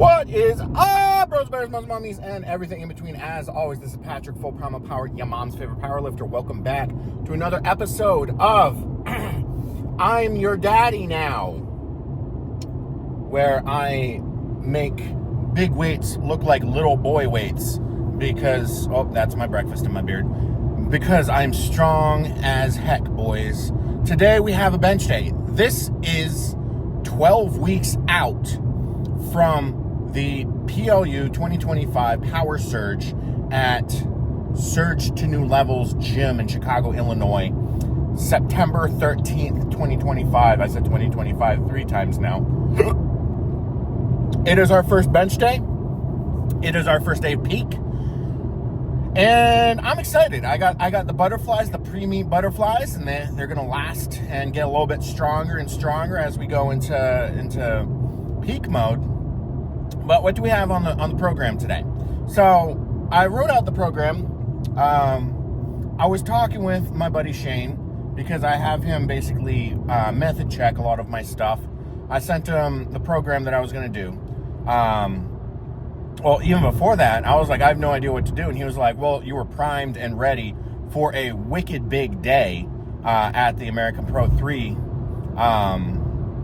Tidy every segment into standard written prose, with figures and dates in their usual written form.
What is up, bros, bears, moms, mommies, and everything in between? As always, this is Patrick, full primal power, your mom's favorite powerlifter. Welcome back to another episode of I'm Your Daddy Now, where I make big weights look like little boy weights because, oh, that's my breakfast in my beard, because I'm strong as heck, boys. Today we have a bench day. This is 12 weeks out from the PLU 2025 Power Surge at Surge to New Levels Gym in Chicago, Illinois, September 13th, 2025. I said 2025 three times now. It is our first bench day. It is our first day of peak. And I'm excited. I got the butterflies, the pre-meet butterflies, and they're going to last and get a little bit stronger and stronger as we go into peak mode. But what do we have on the program today? So I wrote out the program. I was talking with my buddy Shane because I have him basically method check a lot of my stuff. I sent him the program that I was going to do. Well, even before that, I was like, I have no idea what to do. And he was like, well, you were primed and ready for a wicked big day at the American Pro 3.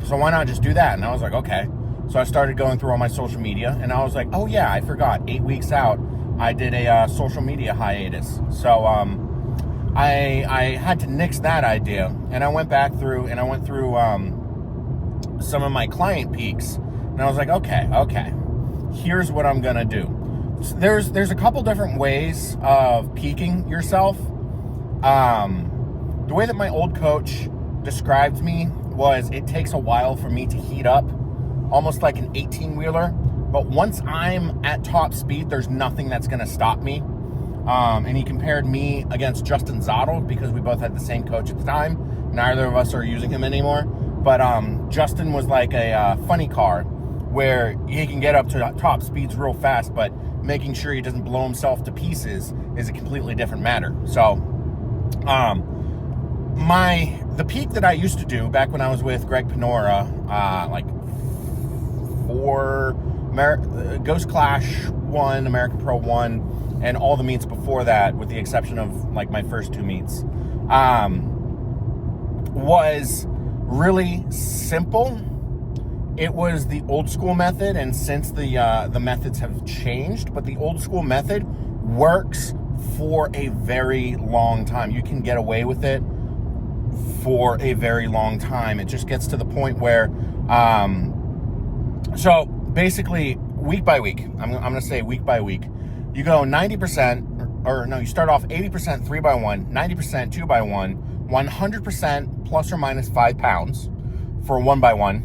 So why not just do that? And I was like, okay. So I started going through all my social media, and I was like, oh yeah, I forgot. 8 weeks out, I did a social media hiatus. So I had to nix that idea, and I went back through, and I went through some of my client peaks, and I was like, okay, here's what I'm gonna do. There's a couple different ways of peaking yourself. The way that my old coach described me was it takes a while for me to heat up, almost like an 18-wheeler. But once I'm at top speed, there's nothing that's going to stop me. And he compared me against Justin Zottel because we both had the same coach at the time. Neither of us are using him anymore. But Justin was like a funny car where he can get up to top speeds real fast, but making sure he doesn't blow himself to pieces is a completely different matter. So the peak that I used to do back when I was with Greg Panora, for Ghost Clash 1, American Pro 1, and all the meets before that, with the exception of like my first two meets, was really simple. It was the old school method, and since the methods have changed, but the old school method works for a very long time. You can get away with it for a very long time. It just gets to the point where so basically, week by week, I'm going to say week by week, you go 90%, you start off 80% 3x1, 90% 2x1, 100% plus or minus 5 pounds for 1x1.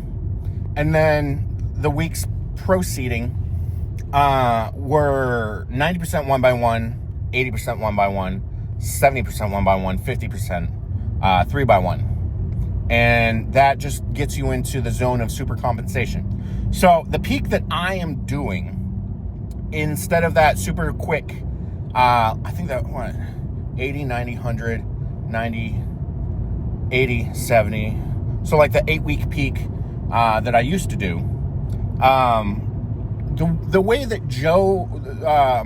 And then the weeks proceeding were 90% 1x1, 80% 1x1, 70% 1x1, 50% 3x1. And that just gets you into the zone of super compensation. So the peak that I am doing, instead of that super quick, I think that, 80, 90, 100, 90, 80, 70. So like the 8-week peak that I used to do. The way that Joe,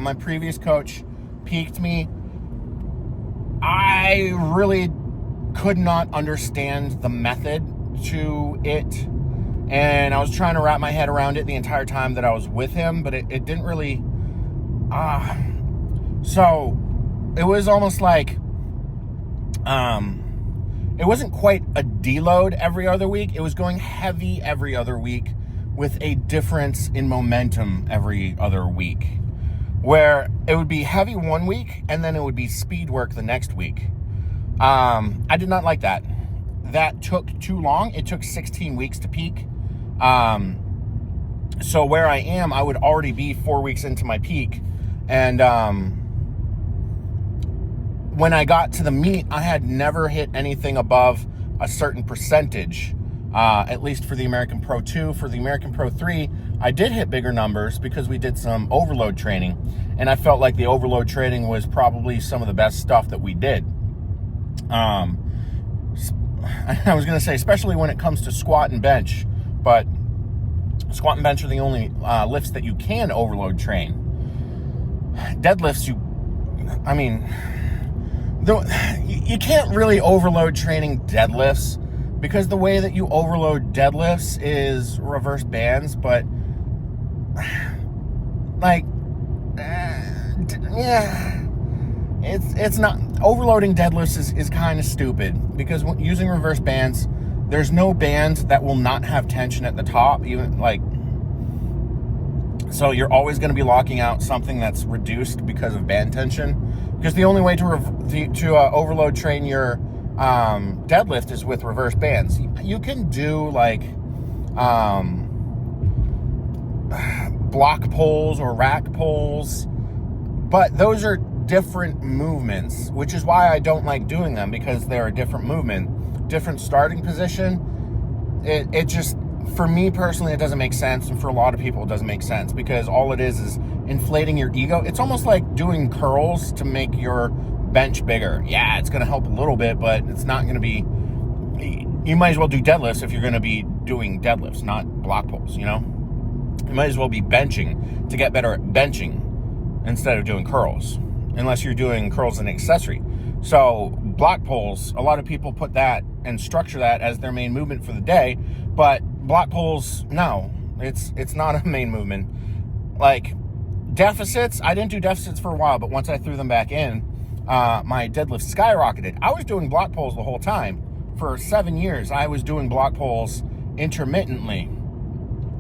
my previous coach, peaked me, I really could not understand the method to it. And I was trying to wrap my head around it the entire time that I was with him, but it didn't really, so it was almost like, it wasn't quite a deload every other week. It was going heavy every other week with a difference in momentum every other week, where it would be heavy one week and then it would be speed work the next week. I did not like that. That took too long. It took 16 weeks to peak. So where I am, I would already be 4 weeks into my peak. And when I got to the meet, I had never hit anything above a certain percentage, at least for the American Pro 2. For the American Pro 3, I did hit bigger numbers because we did some overload training. And I felt like the overload training was probably some of the best stuff that we did. I was going to say, especially when it comes to squat and bench, but Squat and bench are the only lifts that you can overload train. Deadlifts, you can't really overload training deadlifts, because the way that you overload deadlifts is reverse bands, but it's not. Overloading deadlifts is kind of stupid, because using reverse bands, there's no band that will not have tension at the top, so you're always going to be locking out something that's reduced because of band tension. Because the only way to overload train your deadlift is with reverse bands. You can do block pulls or rack pulls, but those are different movements, which is why I don't like doing them, because they're a different movement, different starting position. It just, for me personally, it doesn't make sense, and for a lot of people it doesn't make sense, because all it is inflating your ego. It's almost like doing curls to make your bench bigger. Yeah, it's going to help a little bit, but it's not going to be. You might as well do deadlifts if you're going to be doing deadlifts, not block pulls. You might as well be benching to get better at benching instead of doing curls, unless you're doing curls as an accessory. So block pulls, a lot of people put that and structure that as their main movement for the day, but block pulls, no, it's not a main movement. Deficits, I didn't do deficits for a while, but once I threw them back in, my deadlift skyrocketed. I was doing block pulls the whole time. For 7 years, I was doing block pulls intermittently,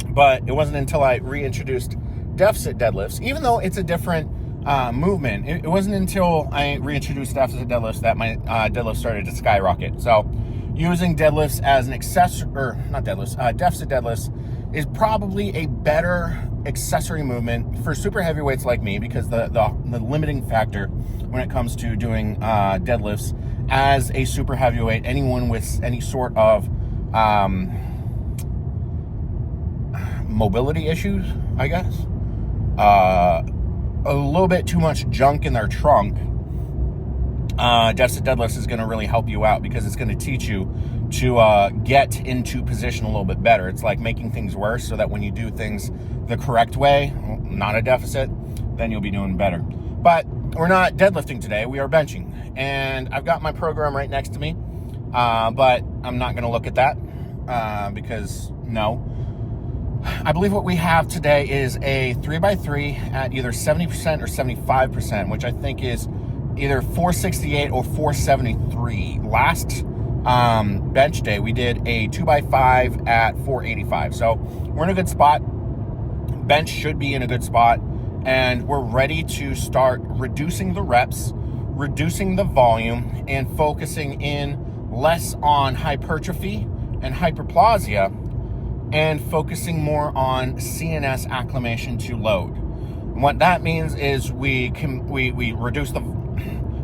but it wasn't until I reintroduced deficit deadlifts, even though it's a different movement. It wasn't until I reintroduced deficit deadlifts that my deadlift started to skyrocket. So using deadlifts as an accessory, or not deadlifts, deficit deadlifts is probably a better accessory movement for super heavyweights like me, because the limiting factor when it comes to doing deadlifts as a super heavyweight, anyone with any sort of mobility issues, I guess, a little bit too much junk in their trunk, deficit deadlifts is going to really help you out, because it's going to teach you to get into position a little bit better. It's like making things worse, so that when you do things the correct way, not a deficit, then you'll be doing better. But we're not deadlifting today, we are benching. And I've got my program right next to me, but I'm not going to look at that, because no. I believe what we have today is a 3x3 at either 70% or 75%, which I think is either 468 or 473. Last bench day, we did a 2x5 at 485. So we're in a good spot. Bench should be in a good spot. And we're ready to start reducing the reps, reducing the volume, and focusing in less on hypertrophy and hyperplasia, and focusing more on CNS acclimation to load. And what that means is we reduce the.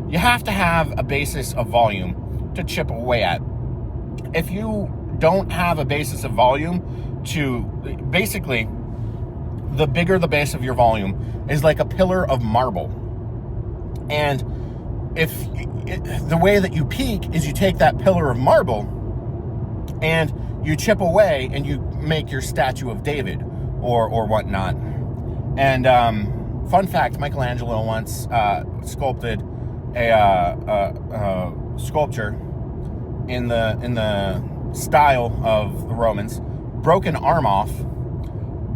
You have to have a basis of volume to chip away at. If you don't have a basis of volume to, basically, the bigger the base of your volume is like a pillar of marble. And the way that you peak is you take that pillar of marble and you chip away and you make your statue of David or whatnot. And fun fact, Michelangelo once sculpted a sculpture in the style of the Romans, broke an arm off,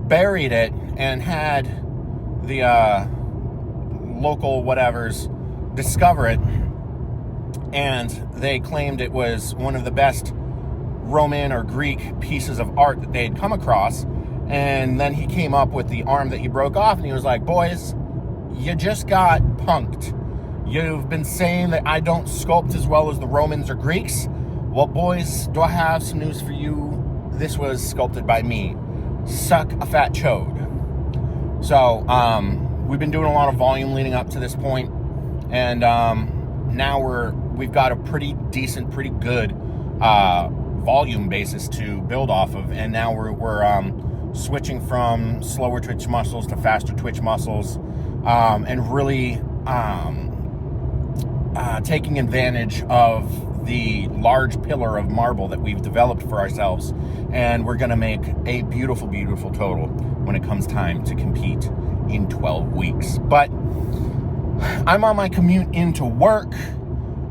buried it, and had the local whatevers discover it, and they claimed it was one of the best Roman or Greek pieces of art that they had come across. And then he came up with the arm that he broke off, and he was like, boys, you just got punked. You've been saying that I don't sculpt as well as the Romans or Greeks. Well, boys, do I have some news for you? This was sculpted by me. Suck a fat chode. So we've been doing a lot of volume leading up to this point, and now we've got a pretty decent, pretty good volume basis to build off of, and now we're switching from slower twitch muscles to faster twitch muscles, and really taking advantage of the large pillar of marble that we've developed for ourselves, and we're going to make a beautiful, beautiful total when it comes time to compete in 12 weeks. But I'm on my commute into work,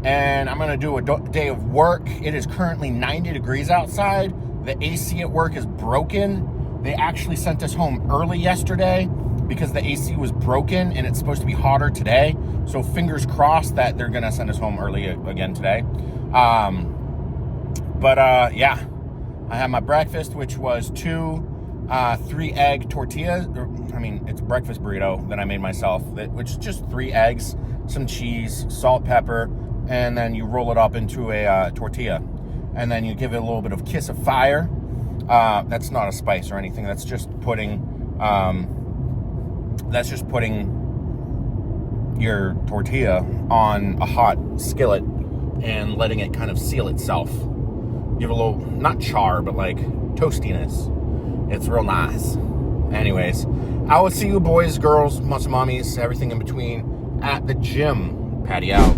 and I'm going to do a day of work. It is currently 90 degrees outside. The AC at work is broken. They actually sent us home early yesterday because the AC was broken, and it's supposed to be hotter today. So fingers crossed that they're going to send us home early again today. Yeah, I had my breakfast, which was 2 3-egg tortillas. I mean, it's a breakfast burrito that I made myself, which is just 3 eggs, some cheese, salt, pepper, and then you roll it up into a tortilla. And then you give it a little bit of kiss of fire. That's not a spice or anything. That's just putting your tortilla on a hot skillet and letting it kind of seal itself. Give a little, not char, but like toastiness. It's real nice. Anyways, I will see you boys, girls, muscle mommies, everything in between at the gym. Patty out.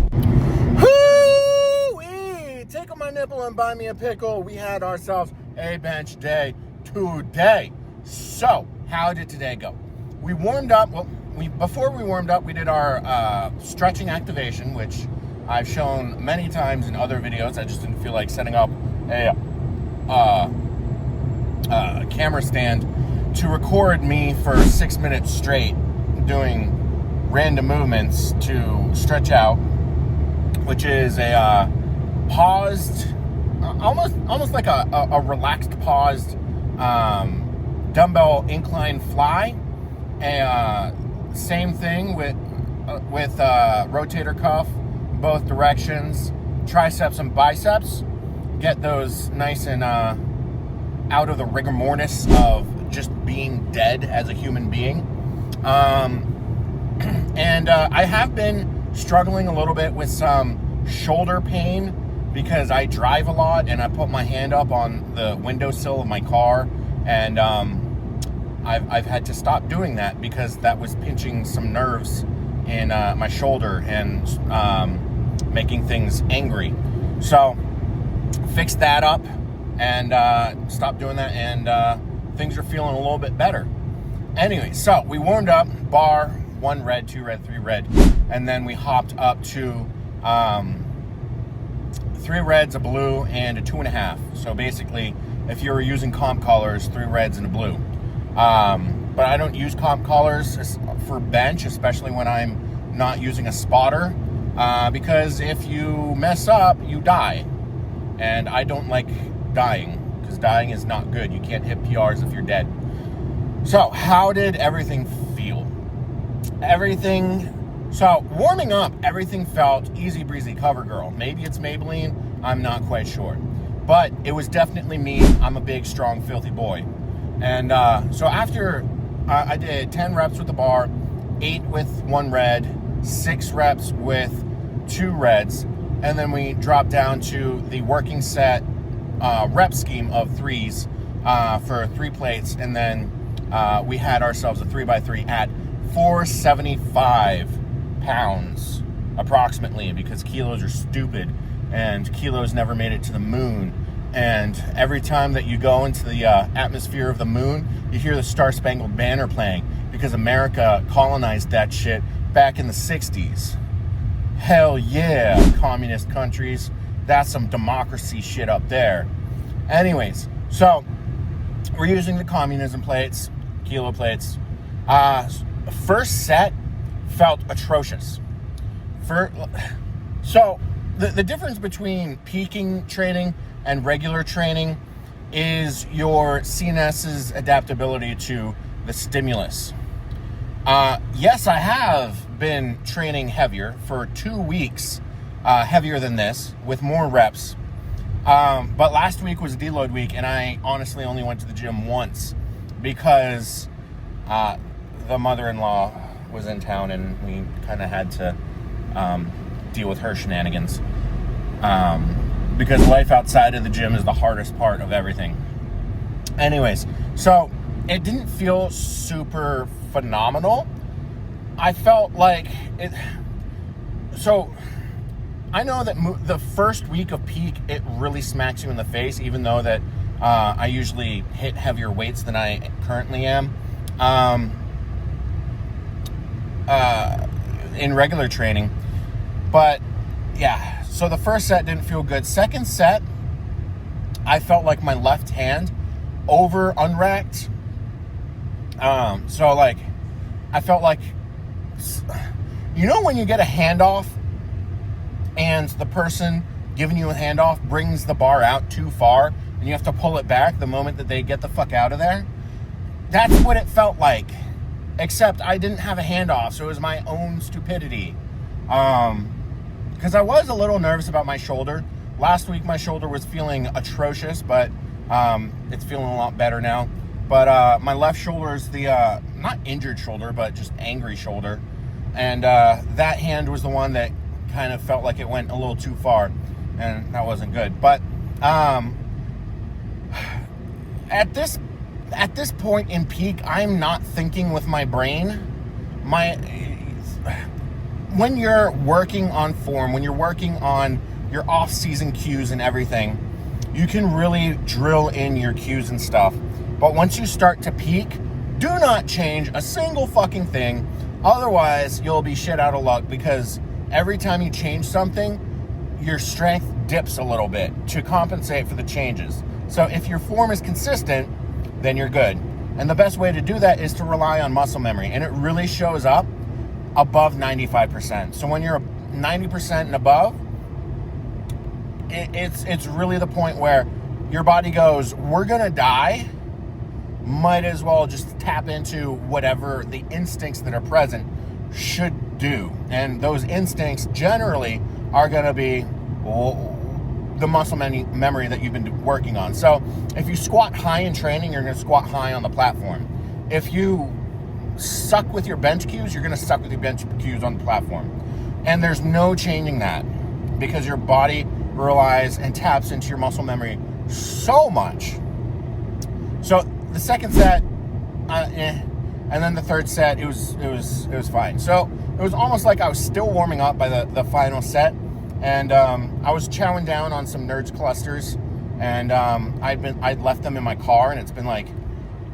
Hoo-wee! Tickle my nipple and buy me a pickle. We had ourselves a bench day today. So, how did today go? We warmed up. Well, before we warmed up, we did our stretching activation, which I've shown many times in other videos. I just didn't feel like setting up a camera stand to record me for 6 minutes straight doing random movements to stretch out, which is a paused, almost like a relaxed paused dumbbell incline fly. Same thing with rotator cuff, both directions, triceps and biceps. Get those nice and out of the rigor mortis of just being dead as a human being. And I have been struggling a little bit with some shoulder pain because I drive a lot and I put my hand up on the windowsill of my car, and I've had to stop doing that because that was pinching some nerves in my shoulder and making things angry. So fixed that up and stopped doing that, and things are feeling a little bit better. Anyway, so we warmed up, bar, 1 red, 2 red, 3 red, and then we hopped up to 3 reds, a blue, and a 2.5. So basically, if you were using comp collars, 3 reds and a blue. But I don't use comp collars for bench, especially when I'm not using a spotter, because if you mess up, you die. And I don't like dying, because dying is not good. You can't hit PRs if you're dead. So how did everything feel? So warming up, everything felt easy breezy, cover girl. Maybe it's Maybelline, I'm not quite sure. But it was definitely me. I'm a big, strong, filthy boy. And so after I did 10 reps with the bar, 8 with 1 red, 6 reps with 2 reds, and then we dropped down to the working set rep scheme of 3s for 3 plates, and then we had ourselves a 3x3 at 475 pounds approximately, because kilos are stupid and kilos never made it to the moon. And every time that you go into the atmosphere of the moon, you hear the Star Spangled Banner playing, because America colonized that shit back in the 60s. Hell yeah, communist countries. That's some democracy shit up there. Anyways, so we're using the communism plates, kilo plates. First set felt atrocious. So the difference between peaking training and regular training is your CNS's adaptability to the stimulus. Yes, I have been training heavier for 2 weeks, heavier than this, with more reps. But last week was deload week, and I honestly only went to the gym once because the mother-in-law was in town, and we kind of had to deal with her shenanigans. Because life outside of the gym is the hardest part of everything. Anyways, so it didn't feel super phenomenal. I felt like it. So I know that the first week of peak, it really smacks you in the face, even though that I usually hit heavier weights than I currently am in regular training. But yeah, so the first set didn't feel good. Second set, I felt like my left hand over unracked. So like, I felt like, you know, when you get a handoff and the person giving you a handoff brings the bar out too far and you have to pull it back the moment that they get the fuck out of there? That's what it felt like, except I didn't have a handoff, so it was my own stupidity. Because I was a little nervous about my shoulder. Last week my shoulder was feeling atrocious, but it's feeling a lot better now. But my left shoulder is the, not injured shoulder, but just angry shoulder. And that hand was the one that kind of felt like it went a little too far, and that wasn't good. But at this point in peak, I'm not thinking with my brain. When you're working on form, when you're working on your off-season cues and everything, you can really drill in your cues and stuff. But once you start to peak, do not change a single fucking thing. Otherwise, you'll be shit out of luck, because every time you change something, your strength dips a little bit to compensate for the changes. So if your form is consistent, then you're good. And the best way to do that is to rely on muscle memory. And it really shows up above 95%. So when you're 90% and above, it's really the point where your body goes, we're gonna die. Might as well just tap into whatever the instincts that are present should do. And those instincts generally are going to be the muscle memory that you've been working on. So if you squat high in training, you're going to squat high on the platform. If you suck with your bench cues, you're going to suck with your bench cues on the platform. And there's no changing that, because your body relies and taps into your muscle memory so much. So the second set, and then the third set, it was fine. So it was almost like I was still warming up by the final set, and I was chowing down on some Nerds clusters, and I'd left them in my car, and it's been like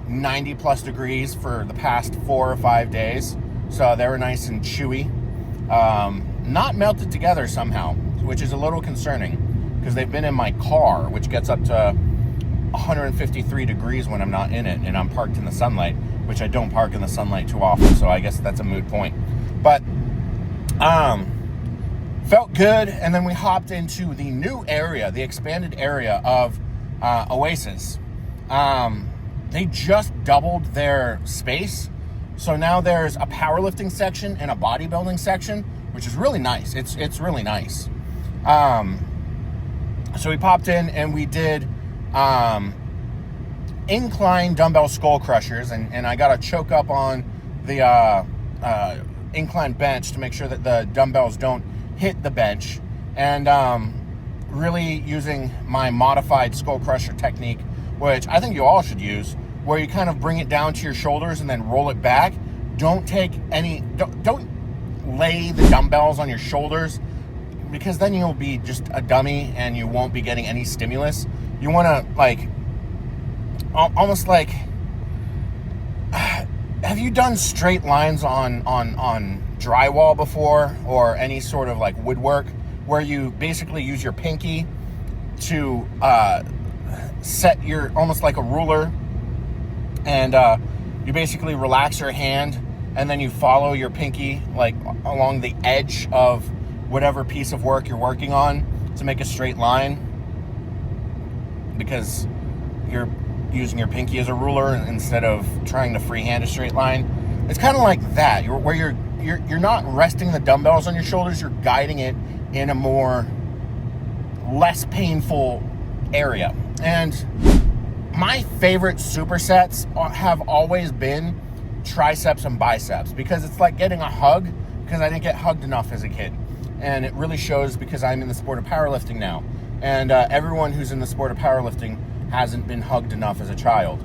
90 plus degrees for the past 4 or 5 days, so they were nice and chewy, not melted together somehow, which is a little concerning, because they've been in my car, which gets up to 153 degrees when I'm not in it, and I'm parked in the sunlight, which I don't park in the sunlight too often, so I guess that's a moot point. But felt good. And then we hopped into the new area, the expanded area of Oasis. They just doubled their space, so now there's a powerlifting section and a bodybuilding section, which is really nice. It's really nice. So we popped in and we did incline dumbbell skull crushers, and I got to choke up on the incline bench to make sure that the dumbbells don't hit the bench, and really using my modified skull crusher technique, which I think you all should use, where you kind of bring it down to your shoulders and then roll it back. Don't lay the dumbbells on your shoulders, because then you'll be just a dummy and you won't be getting any stimulus. You want to, like, almost like, have you done straight lines on drywall before, or any sort of like woodwork, where you basically use your pinky to set your, almost like a ruler, and you basically relax your hand, and then you follow your pinky like along the edge of whatever piece of work you're working on to make a straight line, because you're using your pinky as a ruler instead of trying to freehand a straight line. It's kind of like that, where you're not resting the dumbbells on your shoulders, you're guiding it in a more less painful area. And my favorite supersets have always been triceps and biceps, because it's like getting a hug, because I didn't get hugged enough as a kid. And it really shows, because I'm in the sport of powerlifting now. And everyone who's in the sport of powerlifting hasn't been hugged enough as a child.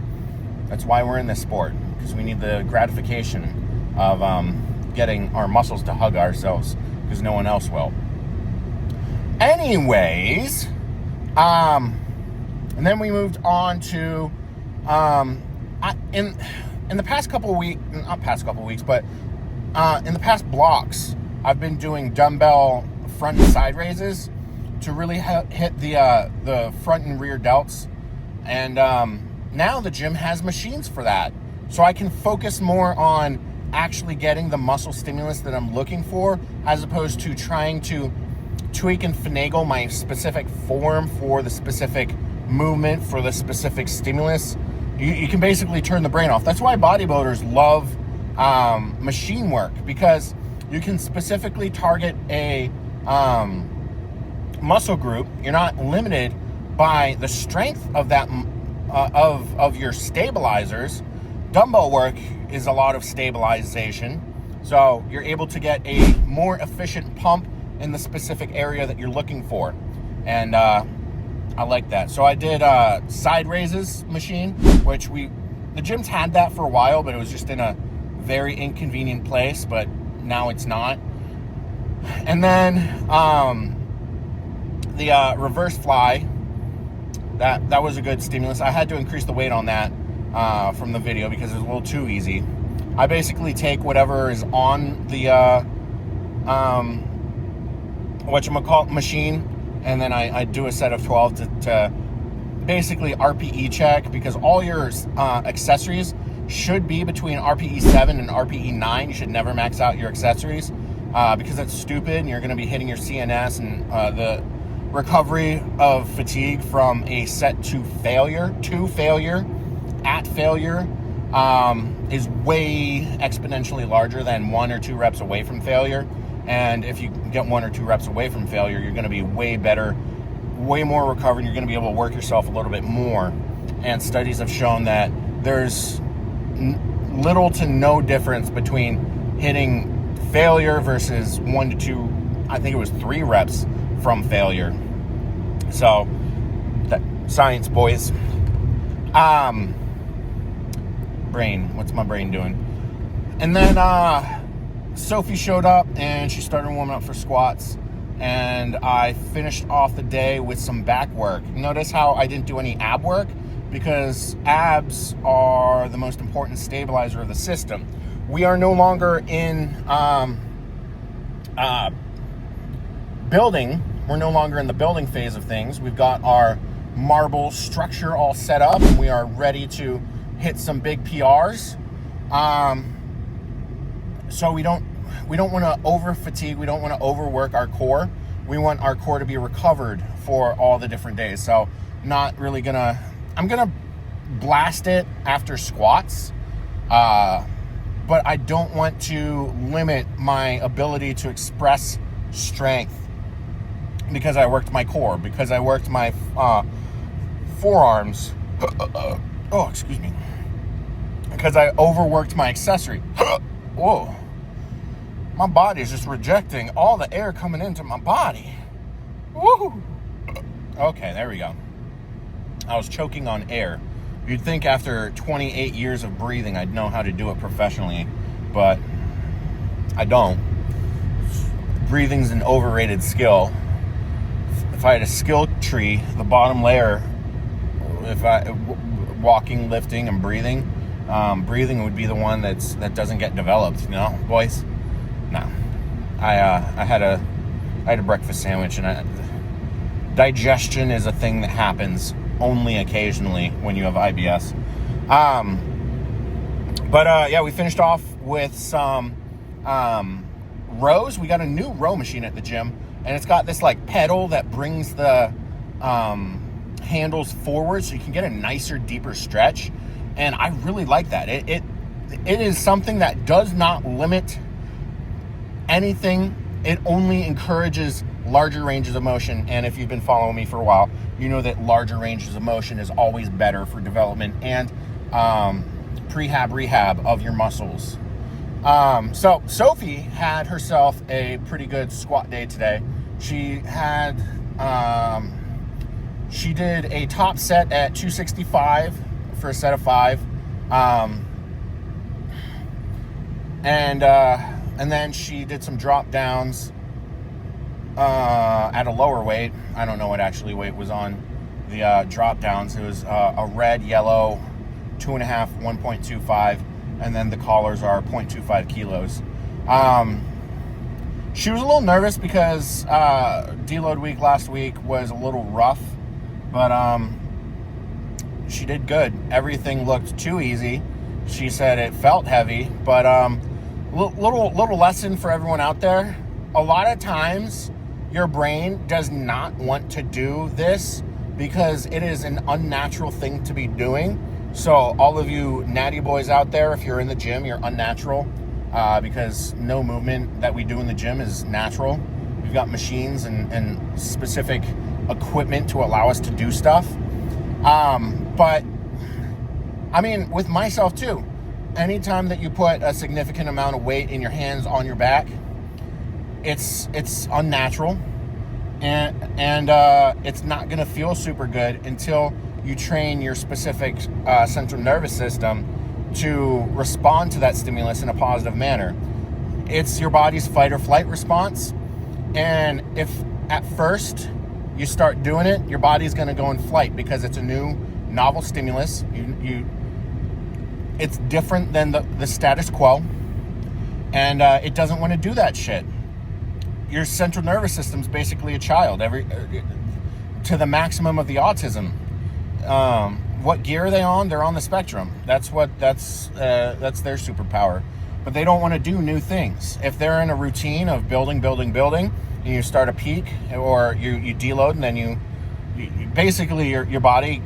That's why we're in this sport, because we need the gratification of getting our muscles to hug ourselves, because no one else will. Anyways, and then we moved on to, in the past couple of weeks, not past couple of weeks, but in the past blocks, I've been doing dumbbell front and side raises to really hit the front and rear delts. And now the gym has machines for that. So I can focus more on actually getting the muscle stimulus that I'm looking for, as opposed to trying to tweak and finagle my specific form for the specific movement, for the specific stimulus. You can basically turn the brain off. That's why bodybuilders love machine work, because you can specifically target a muscle group. You're not limited by the strength of that of your stabilizers. Dumbbell work is a lot of stabilization, so you're able to get a more efficient pump in the specific area that you're looking for. And I like that. So I did side raises machine, which the gym's had that for a while, but it was just in a very inconvenient place, but now it's not. And then the reverse fly, that was a good stimulus. I had to increase the weight on that from the video because it was a little too easy. I basically take whatever is on the whatchamacallit machine, and then I do a set of 12 to basically RPE check, because all your accessories should be between RPE 7 and RPE 9. You should never max out your accessories because that's stupid, and you're going to be hitting your CNS, and the recovery of fatigue from a set to failure at failure is way exponentially larger than 1 or 2 reps away from failure. And if you get 1 or 2 reps away from failure, you're going to be way better, way more recovered. You're going to be able to work yourself a little bit more. And studies have shown that there's little to no difference between hitting failure versus 1 to 2, I think it was 3 reps from failure. So, science, boys. Brain, what's my brain doing? And then Sophie showed up and she started warming up for squats, and I finished off the day with some back work. Notice how I didn't do any ab work, because abs are the most important stabilizer of the system. We are no longer in building. We're no longer in the building phase of things. We've got our marble structure all set up, and we are ready to hit some big PRs. So we don't want to over fatigue. We don't want to overwork our core. We want our core to be recovered for all the different days. So I'm gonna blast it after squats, but I don't want to limit my ability to express strength because I worked my core, because I worked my forearms. Oh, excuse me. Because I overworked my accessory. Whoa. My body is just rejecting all the air coming into my body. Woo! Okay, there we go. I was choking on air. You'd think after 28 years of breathing, I'd know how to do it professionally, but I don't. Breathing's an overrated skill. If I had a skill tree, the bottom layer, walking, lifting, and breathing, breathing would be the one that doesn't get developed, boys? No. I had a breakfast sandwich, and digestion is a thing that happens only occasionally when you have IBS. But we finished off with some rows. We got a new row machine at the gym, and it's got this like pedal that brings the handles forward so you can get a nicer, deeper stretch. And I really like that. It is something that does not limit anything. It only encourages larger ranges of motion. And if you've been following me for a while, you know that larger ranges of motion is always better for development and rehab of your muscles. So Sophie had herself a pretty good squat day today. She did a top set at 265 for a set of 5. And then she did some drop downs at a lower weight. I don't know what actually weight was on the drop downs. It was a red, yellow, 2.5, 1.25, and then the collars are 0.25 kilos. She was a little nervous because deload week last week was a little rough, but she did good. Everything looked too easy. She said it felt heavy, but little lesson for everyone out there. A lot of times your brain does not want to do this because it is an unnatural thing to be doing. So all of you natty boys out there, if you're in the gym, you're unnatural because no movement that we do in the gym is natural. We've got machines and specific equipment to allow us to do stuff. But I mean, with myself too, anytime that you put a significant amount of weight in your hands on your back, it's unnatural, and it's not going to feel super good until you train your specific central nervous system to respond to that stimulus in a positive manner. It's your body's fight or flight response, and if at first you start doing it, your body's going to go in flight because it's a new, novel stimulus. It's different than the status quo, and it doesn't want to do that shit. Your central nervous system's basically a child, to the maximum of the autism. What gear are they on? They're on the spectrum. That's their superpower. But they don't want to do new things. If they're in a routine of building, and you start a peak, or you deload, and then you basically your body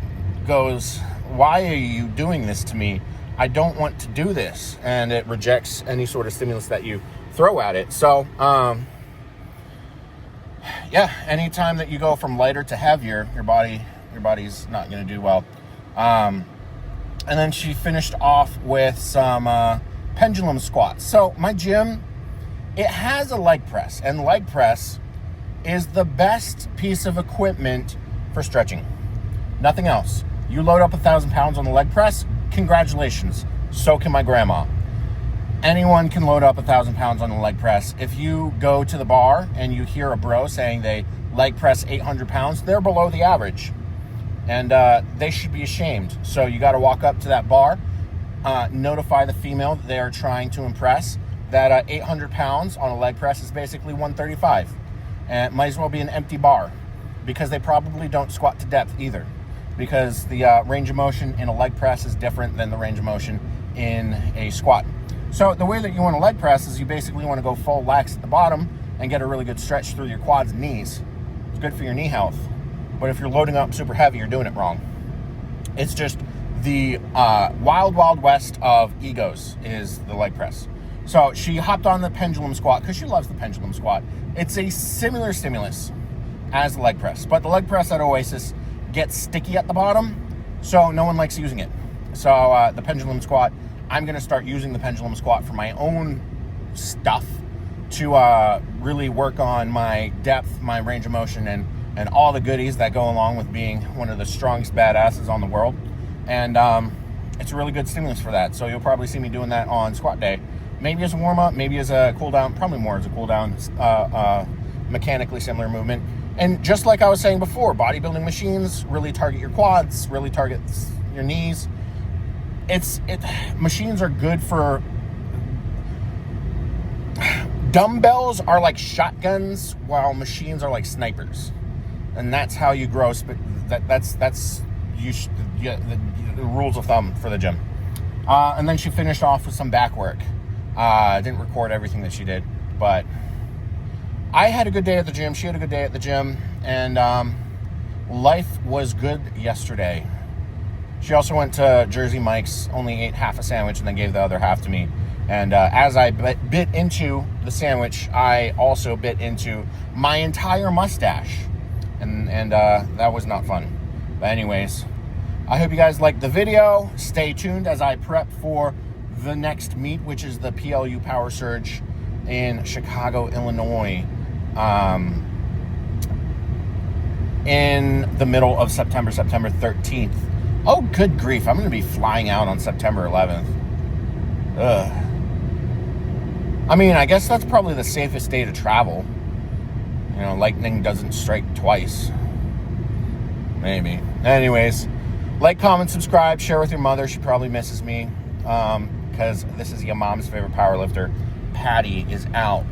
goes, why are you doing this to me? I don't want to do this, and it rejects any sort of stimulus that you throw at it. So yeah, anytime that you go from lighter to heavier, your body's not going to do well. And then she finished off with some pendulum squats. So my gym, it has a leg press, and leg press is the best piece of equipment for stretching. Nothing else. You load up 1,000 pounds on the leg press, congratulations. So can my grandma. Anyone can load up 1,000 pounds on the leg press. If you go to the bar and you hear a bro saying they leg press 800 pounds, they're below the average. And they should be ashamed. So you got to walk up to that bar, notify the female that they are trying to impress, that 800 pounds on a leg press is basically 135. And it might as well be an empty bar, because they probably don't squat to depth either, because the range of motion in a leg press is different than the range of motion in a squat. So the way that you want to leg press is you basically want to go full lax at the bottom and get a really good stretch through your quads and knees. It's good for your knee health. But if you're loading up super heavy, you're doing it wrong. It's just the wild west of egos is the leg press. So she hopped on the pendulum squat because she loves the pendulum squat. It's a similar stimulus as the leg press, but the leg press at Oasis gets sticky at the bottom, so no one likes using it. So the pendulum squat, I'm going to start using the pendulum squat for my own stuff to really work on my depth, my range of motion, and all the goodies that go along with being one of the strongest badasses on the world. And it's a really good stimulus for that. So you'll probably see me doing that on squat day. Maybe as a warm-up, maybe as a cool-down, probably more as a cool-down, mechanically similar movement. And just like I was saying before, bodybuilding machines really target your quads, really target your knees. Machines are good for... Dumbbells are like shotguns, while machines are like snipers. And that's how you grow. That's the rules of thumb for the gym. And then she finished off with some back work. I didn't record everything that she did, but I had a good day at the gym. She had a good day at the gym, and life was good yesterday. She also went to Jersey Mike's, only ate half a sandwich, and then gave the other half to me. And as I bit into the sandwich, I also bit into my entire mustache. And that was not fun. But anyways, I hope you guys liked the video. Stay tuned as I prep for the next meet, which is the PLU Power Surge in Chicago, Illinois, in the middle of September 13th. Oh, good grief. I'm going to be flying out on September 11th. Ugh. I mean, I guess that's probably the safest day to travel. You know, lightning doesn't strike twice. Maybe. Anyways, like, comment, subscribe, share with your mother. She probably misses me. Because this is your mom's favorite powerlifter. Patty is out.